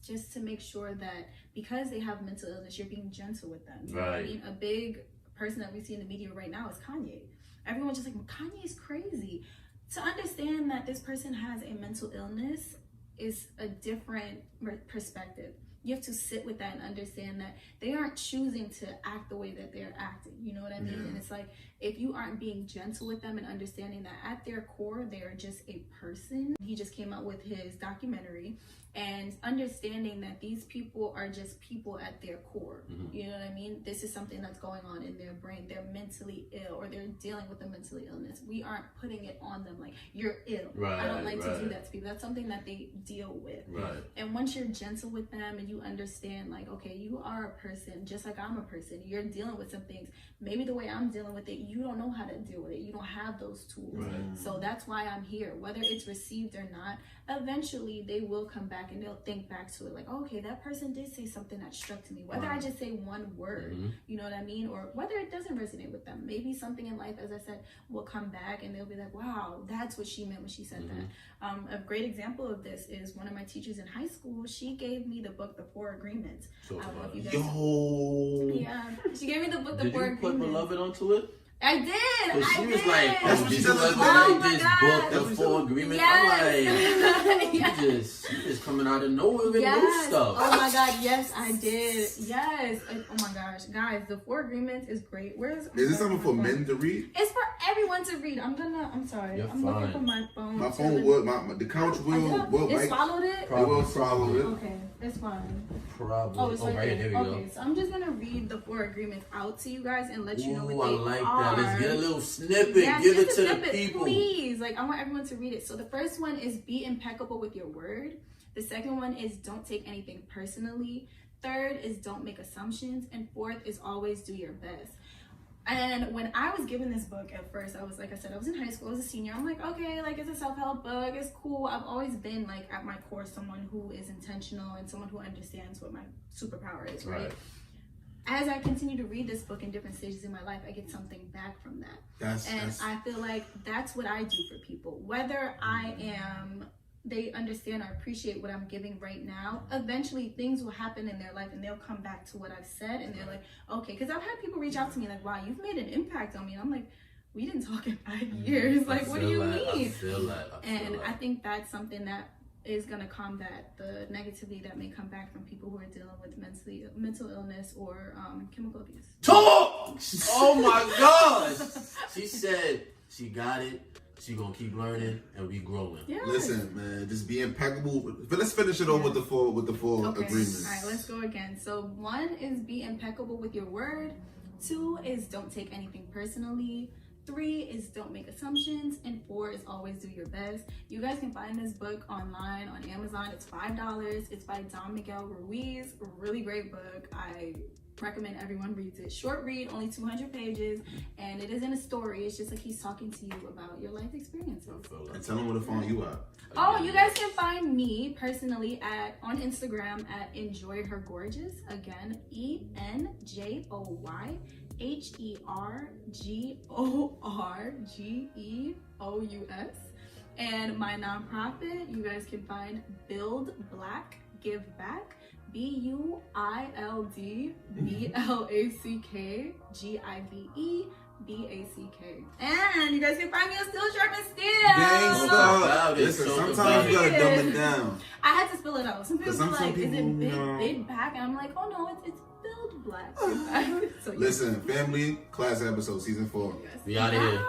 Speaker 3: Just to make sure that because they have mental illness, you're being gentle with them. You know what I mean? A big person that we see in the media right now is Kanye. Everyone's just like, Kanye's crazy. To understand that this person has a mental illness is a different perspective. You have to sit with that and understand that they aren't choosing to act the way that they're acting. You know what I mean? And it's like, if you aren't being gentle with them and understanding that at their core, they are just a person. He just came out with his documentary and understanding that these people are just people at their core. You know what I mean? This is something that's going on in their brain. They're mentally ill or they're dealing with a mental illness. We aren't putting it on them like, you're ill. I don't like to do that to people. That's something that they deal with. And once you're gentle with them and you understand like, okay, you are a person just like I'm a person. You're dealing with some things. Maybe the way I'm dealing with it, you don't know how to deal with it. You don't have those tools. So that's why I'm here. Whether it's received or not, eventually they will come back and they'll think back to it like, oh, okay, that person did say something that struck to me. Whether I just say one word, you know what I mean? Or whether it doesn't resonate with them. Maybe something in life, as I said, will come back and they'll be like, wow, that's what she meant when she said that. A great example of this is one of my teachers in high school. She gave me the book, The 4 Agreements. I don't know if you guys... Yeah, she gave me the book, The 4 Agreements.
Speaker 2: Did you put Beloved onto it?
Speaker 3: I did.
Speaker 2: She was like,
Speaker 4: That's what she
Speaker 2: did
Speaker 4: said.
Speaker 2: you ever
Speaker 3: Oh
Speaker 2: write this
Speaker 3: my
Speaker 2: book, The 4 Agreements?
Speaker 3: Yes.
Speaker 2: I'm like, you just coming out of nowhere with new stuff.
Speaker 3: Oh my God, yes, I did. Yes. Oh my gosh, guys, The 4 Agreements is great.
Speaker 4: Is this something for men to read?
Speaker 3: It's for everyone to read. I'm sorry.
Speaker 2: You're
Speaker 3: I'm
Speaker 2: fine.
Speaker 3: looking for my phone.
Speaker 4: My phone will, the couch will,
Speaker 3: It swallowed it?
Speaker 4: It will swallow it.
Speaker 3: Okay, it's fine.
Speaker 2: Probably.
Speaker 3: Oh, it's right
Speaker 2: here.
Speaker 3: there.
Speaker 2: There we
Speaker 3: Okay, so I'm just gonna read the 4 agreements out to you guys and let you know
Speaker 2: Ooh,
Speaker 3: what they
Speaker 2: I like
Speaker 3: are.
Speaker 2: that. Let's get a little snippet.
Speaker 3: Yes,
Speaker 2: Give it
Speaker 3: just
Speaker 2: to
Speaker 3: a
Speaker 2: the
Speaker 3: snippet,
Speaker 2: people.
Speaker 3: please. Like, I want everyone to read it. So the first one is be impeccable with your word. The second one is don't take anything personally. Third is don't make assumptions. And fourth is always do your best. And when I was given this book at first, I was, like I said, I was in high school, I was a senior. I'm like, okay, like, it's a self-help book, it's cool. I've always been, like, at my core, someone who is intentional and someone who understands what my superpower is, right? As I continue to read this book in different stages in my life, I get something back from that. I feel like that's what I do for people. Whether they understand or appreciate what I'm giving right now, eventually things will happen in their life and they'll come back to what I've said and they're like, okay, because I've had people reach out to me like, wow, you've made an impact on me. And I'm like, we didn't talk in 5 years. Like, what do you mean?
Speaker 2: I feel that.
Speaker 3: I think that's something that is going to combat the negativity that may come back from people who are dealing with mental illness or chemical abuse.
Speaker 2: Talk! Oh my gosh! She said she got it. She gonna keep learning and we growing.
Speaker 3: Yes.
Speaker 4: Listen, man, just be impeccable. But let's finish it off with the four agreements.
Speaker 3: All right, let's go again. So 1 is be impeccable with your word. 2 is don't take anything personally. 3 is don't make assumptions, and 4 is always do your best. You guys can find this book online on Amazon. It's $5. It's by Don Miguel Ruiz. Really great book. I recommend everyone reads it. Short read, only 200 pages, and it isn't a story. It's just like he's talking to you about your life experiences.
Speaker 4: And tell them where to find you at.
Speaker 3: Oh, you guys can find me personally on Instagram at Enjoy Her Gorgeous. Again, ENJOYHERGORGEOUS. And my nonprofit, you guys can find Build Black Give Back. BUILDBLACKGIVEBACK. And you guys can find me on Still Sharpn Still.
Speaker 4: Gangsta. Listen, sometimes you gotta dumb it down.
Speaker 3: I had to spell it out. Some people are like, is it big back? And I'm like, oh no, it's Build Black. So,
Speaker 4: listen, family, class episode, season 4.
Speaker 3: Yes.
Speaker 2: We out of here.